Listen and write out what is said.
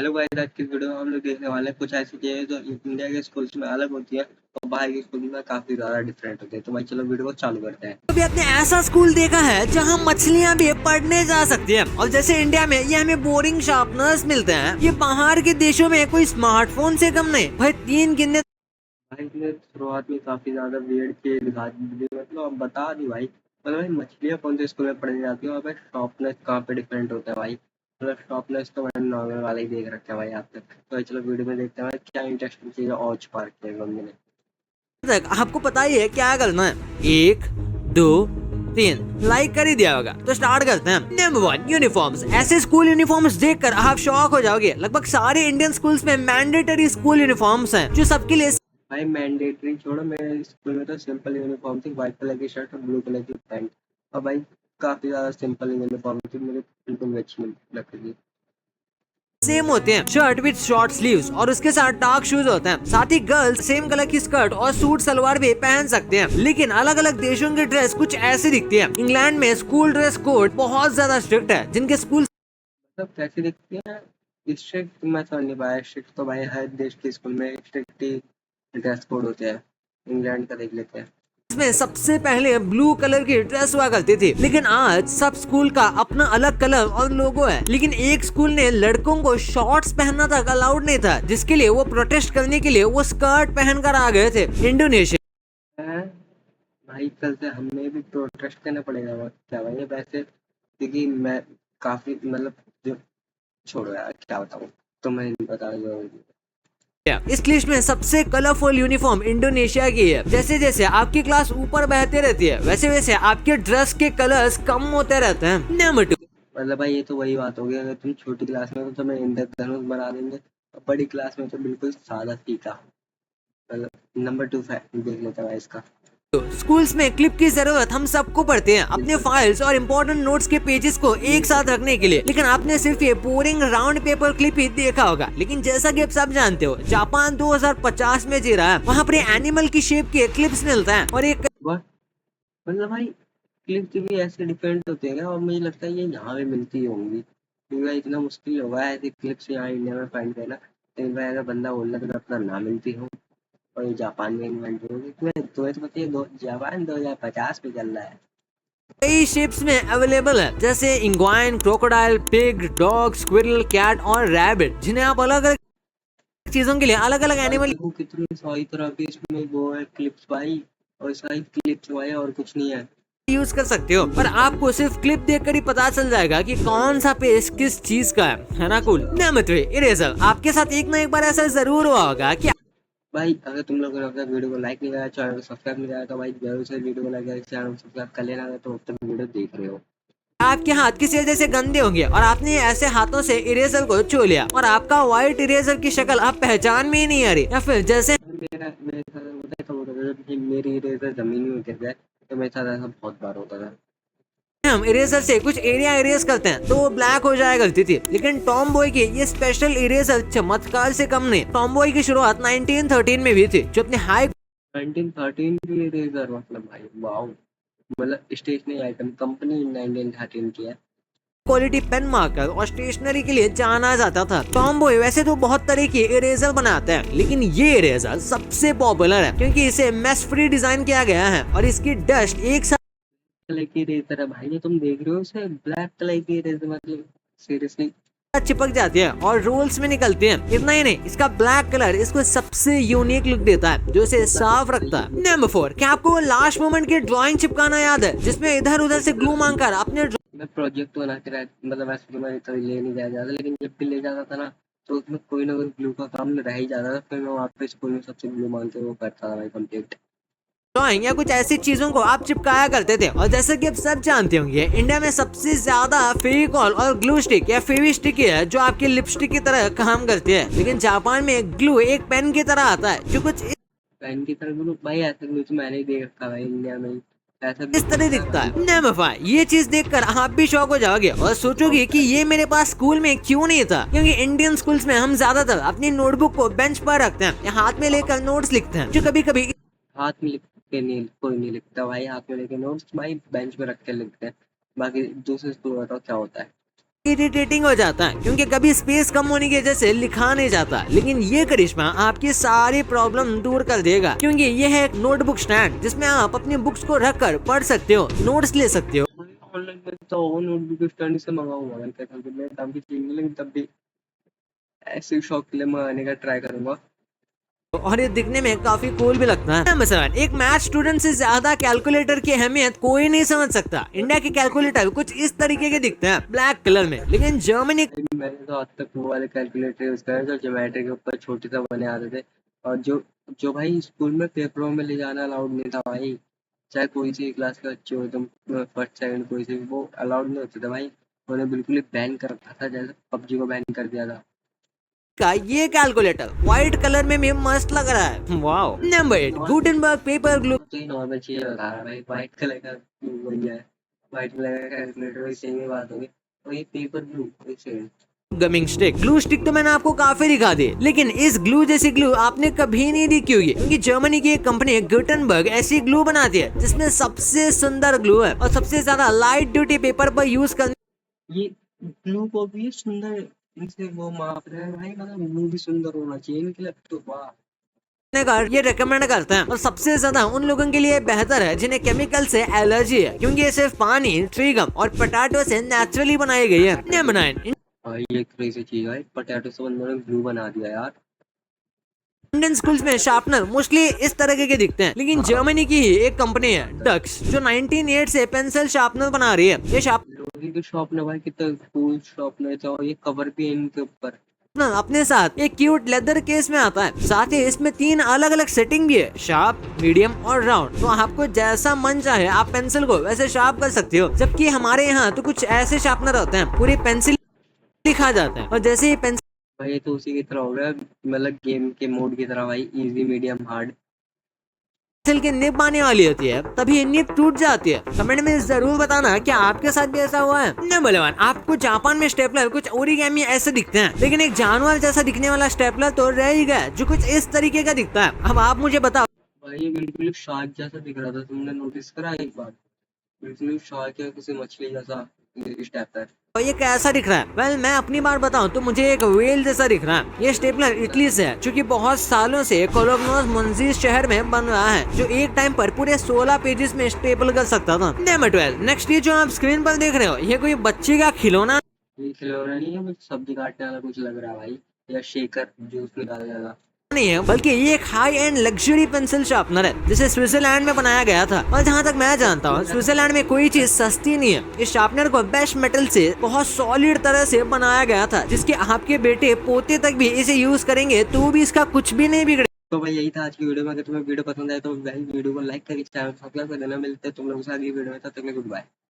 Hello guys, आज की video में हम लोग देखने वाले हैं कुछ ऐसी चीजें जो इंडिया के स्कूल्स में अलग होती है और बाहर के स्कूल में काफी ज्यादा डिफरेंट होती है। तो भाई चलो वीडियो को चालू करते हैं। कभी आपने ऐसा स्कूल देखा है जहाँ मछलियाँ भी पढ़ने जा सकती हैं और जैसे इंडिया में ये हमें बोरिंग शार्पनर्स मिलते हैं, ये बाहर के देशों में कोई स्मार्टफोन से कम नहीं। भाई तीन गिनने भाई इसने शुरुआत में काफी ज्यादा वियर्ड के दिखा दी, मतलब अब बता दी भाई। मतलब भाई मछलियाँ कौन से स्कूल में पढ़ने जाती है और भाई शॉर्पनेस कहाँ पे डिफरेंट होता है भाई। मतलब शॉर्पनेस तो मैंने नॉर्मल वाला ही देख रखा है भाई आज तक। तो भाई चलो वीडियो में देखते हैं भाई क्या इंटरेस्टिंग चीज ऑच पार्क के बंदे ने। तक आपको पता ही है क्या करना है। 1 2 3 लाइक कर ही दिया होगा। तो स्टार्ट करते हैं। Number 1, uniforms. ऐसे स्कूल यूनिफॉर्म्स देखकर आप शॉक हो जाओगे। लगभग सारे इंडियन स्कूल्स में मैंडेटरी स्कूल यूनिफॉर्म्स हैं जो सबके लिए भाई मैंडेटरी छोड़ो, मेरे स्कूल में तो सिंपल यूनिफॉर्म थी, व्हाइट कलर की शर्ट और ब्लू कलर की पैंट। और भाई काफी ज्यादा सिंपल यूनिफॉर्म थी, मुझे बिल्कुल अच्छी लगती थी। सेम होते हैं, शर्ट विद शॉर्ट स्लीव्स और उसके साथ डार्क शूज होते हैं। साथ ही गर्ल्स सेम कलर की स्कर्ट और सूट सलवार भी पहन सकते हैं। लेकिन अलग अलग देशों की ड्रेस कुछ ऐसी दिखती है। इंग्लैंड में स्कूल ड्रेस कोड बहुत ज्यादा स्ट्रिक्ट है, जिनके स्कूल मतलब कैसी दिखती है? स्ट्रिक्ट मैं समझ नहीं पाया। स्ट्रिक्ट तो भाई हर देश के स्कूल में स्ट्रिक्ट ही ड्रेस कोड होते हैं। इंग्लैंड का देख लेते हैं। में सबसे पहले ब्लू कलर की ड्रेस हुआ करती थी, लेकिन आज सब स्कूल का अपना अलग कलर और लोगो है। लेकिन एक स्कूल ने लड़कों को शॉर्ट्स पहनना तक अलाउड नहीं था, जिसके लिए वो प्रोटेस्ट करने के लिए वो स्कर्ट पहनकर आ गए थे। इंडोनेशिया हैं? भाई कल से हमें भी प्रोटेस्ट करना पड़ेगा क्या भाई वैसे, क्योंकि मैं काफी मतलब जो छोड़ो यार क्या बताऊँ, तो मैं नहीं बता रहा। इस लिस्ट में सबसे कलरफुल यूनिफॉर्म इंडोनेशिया की है। जैसे जैसे आपकी क्लास ऊपर बहते रहती है, वैसे वैसे आपके ड्रेस के कलर्स कम होते रहते हैं। नंबर 2, मतलब भाई ये तो वही बात होगी, अगर तुम छोटी क्लास में हो तो तुम्हें इंद्रधनुष बना देंगे और बड़ी क्लास में तो बिल्कुल सादा फीका। मतलब नंबर 2 फैक्ट देख लेता है इसका। स्कूल्स में क्लिप की जरूरत हम सबको पड़ती है अपने फाइल्स और इम्पोर्टेंट नोट्स के पेजेस को एक साथ रखने के लिए। लेकिन आपने सिर्फ ये बोरिंग राउंड पेपर क्लिप ही देखा होगा। लेकिन जैसा कि आप सब जानते हो, जापान 2050 में जी रहा है। वहाँ पर एनिमल की शेप के क्लिप्स मिलते हैं और एक मतलब भाई क्लिप भी ऐसे डिफरेंट होते हैं क्या? और मुझे लगता है ये यहाँ पे मिलती होंगी, क्योंकि भाई इतना मुश्किल होगा ऐसे क्लिप्स यहाँ इंडिया में फाइंड करना। लेकिन भाई अगर बंदा बोल रहा तो अपना ना मिलती हो और ये जापान में इन्वेंट होगी। तुम्हें तो पता है जापान 2050 में चल रहा है। कई शेप्स में अवेलेबल है, जैसे equine, crocodile, pig, dog, squirrel, cat और रैबिट, जिन्हें आप अलग अलग चीजों के लिए अलग अलग भाई एनिमल देखो कितनी सारी तरह की इसमें वो है क्लिप्स भाई, और सारी क्लिप्स भाई और कुछ नहीं है। यूज कर सकते हो। पर आपको सिर्फ क्लिप देखकर ही पता चल जाएगा कि कौन सा पेज किस चीज का है ना? कूल। Number 3, eraser. आपके साथ एक ना एक बार ऐसा जरूर हुआ होगा कि भाई अगर तुम लोगों ने अगर वीडियो को लाइक नहीं करा, चैनल को सब्सक्राइब नहीं करा, तो भाई जरूर से वीडियो को लाइक करें, चैनल को सब्सक्राइब कर लेना। तो अब तक वीडियो देख रहे हो। आपके हाथ किसी वजह से गंदे होंगे और आपने ऐसे हाथों से इरेजर को छू लिया और आपका व्हाइट इरेजर की शक्ल आप पहचान में ही नहीं आ रही, या फिर जैसे मेरा मेरे साथ होता है, तो होता था कि मेरी इरेजर जमीन में गिर जाए, तो मेरे साथ ऐसा बहुत बार होता था। हम इरेजर से कुछ एरिया इरेज करते हैं तो वो ब्लैक हो जाया करती थी। लेकिन टॉम बॉय की ये स्पेशल इरेजर चमत्कार से कम नहीं। टॉम बॉय की शुरुआत 1913 में भी थी, जो अपने हाई 1913 की इरेजर, मतलब भाई वाओ। मतलब स्टेशनरी आइटम कंपनी 1913 की है। क्वालिटी पेन मार्कर और स्टेशनरी के लिए जाना जाता था। टॉम बॉय वैसे तो बहुत तरह के इरेजर बनाते हैं, लेकिन ये इरेजर सबसे पॉपुलर है क्योंकि इसे मेस फ्री डिजाइन किया गया है और इसकी डस्ट एक साथ कलर की इरेजर है भाई, ये तुम देख रहे हो इसे ब्लैक कलर की इरेजर, मतलब सीरियसली। चिपक जाती है और रोल्स में निकलती है। इतना ही नहीं, इसका ब्लैक कलर इसको सबसे यूनिक लुक देता है, जो इसे साफ रखता है। नंबर 4, क्या आपको वो लास्ट मोमेंट की ड्राइंग चिपकाना याद है, जिसमें इधर उधर से ग्लू मांगकर अपने मैं प्रोजेक्ट बना के मतलब वैसे तो मैं कभी ले नहीं जाया जाता, लेकिन जब भी ले जाता था ना, तो उसमें कोई ना कोई ग्लू का काम रह ही जाता था। फिर मैं वहाँ पे स्कूल में सबसे ग्लू मांग के वो करता था भाई कंप्लीट। ड्राइंग या कुछ ऐसी चीजों को आप चिपकाया करते थे। और जैसे कि आप सब जानते होंगे, इंडिया में सबसे ज्यादा फेविकॉल और ग्लू स्टिक या फेवी स्टिक है, जो आपकी लिपस्टिक की तरह काम करती है। लेकिन जापान में ग्लू एक पेन की तरह आता है, जो कुछ पेन की तरह ग्लू भाई, ऐसा ग्लू तो मैंने ही देख रखा भाई इंडिया में ही। ऐसा इस तरह दिखता है। नंबर 5, ये चीज देखकर आप भी शॉक हो जाओगे और सोचोगे कि ये मेरे पास स्कूल में क्यों नहीं था। क्योंकि इंडियन स्कूल्स में हम ज्यादातर अपनी नोटबुक को बेंच पर रखते हैं या हाथ में लेकर नोट्स लिखते हैं, जो कभी कभी हाथ में लिख के नहीं, कोई नहीं लिखता भाई हाथ में लेके नोट्स, भाई बेंच पे रख के लिखते हैं। बाकी दूसरे स्कूल बताओ क्या होता है। इरिटेटिंग हो जाता है क्योंकि कभी स्पेस कम होने की वजह से लिखा नहीं जाता। लेकिन ये करिश्मा आपकी सारी प्रॉब्लम दूर कर देगा क्योंकि ये है एक नोटबुक स्टैंड जिसमें आप अपनी बुक्स को रख कर पढ़ सकते हो, नोट्स ले सकते हो। ऑनलाइन में तो नोटबुक स्टैंड से मंगाऊंगा मैं, क्या कहते हैं, मैं दाम की चीज नहीं, लेकिन तब भी ऐसे शौक के लिए मंगाने का ट्राई करूंगा। और ये दिखने में काफी कूल भी लगता है। मसलन एक मैथ स्टूडेंट से ज्यादा कैलकुलेटर की अहमियत कोई नहीं समझ सकता। इंडिया के कैलकुलेटर कुछ इस तरीके के दिखते हैं, ब्लैक कलर में, लेकिन जर्मनी मैंने तो आज तक वो वाले कैलकुलेटर यूज करे जो ज्योमेट्री के ऊपर छोटे सा बने आते थे, और जो जो भाई स्कूल में पेपरों में ले जाना अलाउड नहीं था भाई। चाहे कोई सी क्लास का बच्चे हो, तुम फर्स्ट सेकंड कोई सी, वो अलाउड नहीं होते थे भाई। उन्हें बिल्कुल ही बैन कर रखा था, जैसे पबजी को बैन कर दिया था। का ये कैलकुलेटर व्हाइट कलर में भी मस्त लग रहा है। Wow. Number 8 Gutenberg paper glue. तो ये नॉर्मल चीज बता रहा है भाई, व्हाइट कलर का वही है, व्हाइट कलर का कैलकुलेटर, वही सेम ही बात होगी। और ये paper blue same. Gaming stick, glue stick तो मैंने आपको काफी दिखा दी, लेकिन इस ग्लू जैसी ग्लू आपने कभी नहीं देखी होगी क्योंकि जर्मनी की एक कंपनी गुटेनबर्ग ऐसी ग्लू बनाती है जिसमें सबसे सुंदर ग्लू है और सबसे ज्यादा लाइट ड्यूटी पेपर पर यूज करने। ये ब्लू को भी सुंदर इनसे वो माप रहे हैं भाई, मतलब ब्लू भी सुंदर होना चाहिए इनके लिए तो। वाह, ये रेकमेंड करते हैं और सबसे ज्यादा उन लोगों के लिए बेहतर है जिन्हें केमिकल से एलर्जी है क्योंकि ये सिर्फ पानी, ट्री गम और पोटैटो से नेचुरली बनाई गई है। नंबर 9 भाई ये क्रेजी चीज है, पोटैटो से बंदों ने ब्लू बना दिया यार। इंडियन स्कूल्स में शार्पनर मोस्टली इस तरह के दिखते हैं, लेकिन जर्मनी की ही एक कंपनी है डक्स जो 1908 से पेंसिल शार्पनर बना रही है। ये लोहे की शॉप ने भाई कितना कूल शॉप ने, तो ये कवर भी है इनके ऊपर। शार्पनर अपने साथ एक क्यूट लेदर केस में आता है, साथ ही इसमें 3 अलग अलग सेटिंग भी है, शार्प, मीडियम और राउंड। तो आपको जैसा मन चाहे आप पेंसिल को वैसे शार्प कर सकते हो। जबकि हमारे यहाँ तो कुछ ऐसे शार्पनर होते हैं पूरी पेंसिल लिखा जाता है और जैसे ही पेंसिल भाई ये तो उसी की तरह हो गया, मतलब गेम के मोड की तरह भाई, इजी मीडियम हार्ड। की निब आने वाली होती है तभी निब टूट जाती है। कमेंट में जरूर बताना क्या आपके साथ भी ऐसा हुआ है। नंबर 11 आपको जापान में स्टेपलर कुछ ओरिगेमी ऐसे दिखते हैं, लेकिन एक जानवर जैसा दिखने वाला स्टेपलर तो रह ही गया जो कुछ इस तरीके का दिखता है। अब आप मुझे बताओ। भाई ये बिल्कुल शार्क जैसा दिख रहा था, तुमने नोटिस करा एक बार? बिल्कुल शार्क या किसी मछली जैसा स्टेपलर। और ये कैसा दिख रहा है? वेल मैं अपनी बात बताऊं तो मुझे एक व्हेल जैसा दिख रहा है। ये स्टेपलर इटली से है जो कि बहुत सालों से कोलोग्नोस मुंजीस शहर में बन रहा है, जो एक टाइम पर पूरे 16 पेजेस में स्टेपल कर सकता था। नंबर 12 नेक्स्ट ये जो आप स्क्रीन पर देख रहे हो ये कोई बच्चे का खिलौना ये खिलौना नहीं है, कुछ सब्जी काटने वाला कुछ लग रहा है भाई, या शेकर जूस निकालने वाला नहीं है, बल्कि ये एक high and luxury pencil sharpener है जिसे स्विट्जरलैंड में बनाया गया था। और जहाँ तक मैं जानता हूँ स्विट्जरलैंड में कोई चीज सस्ती नहीं है। इस शार्पनर को बेस्ट मेटल से बहुत सॉलिड तरह से बनाया गया था जिसके आपके बेटे पोते तक भी इसे यूज करेंगे तो भी इसका कुछ भी नहीं बिगड़े। तो भाई यही था आज की वीडियो में। अगर तुम्हें वीडियो पसंद आए तो भाई वीडियो को लाइक करके चैनल सब्सक्राइब कर देना। मिलते हैं तुम लोगों के साथ अगली वीडियो में, तब तक के लिए गुड बाय।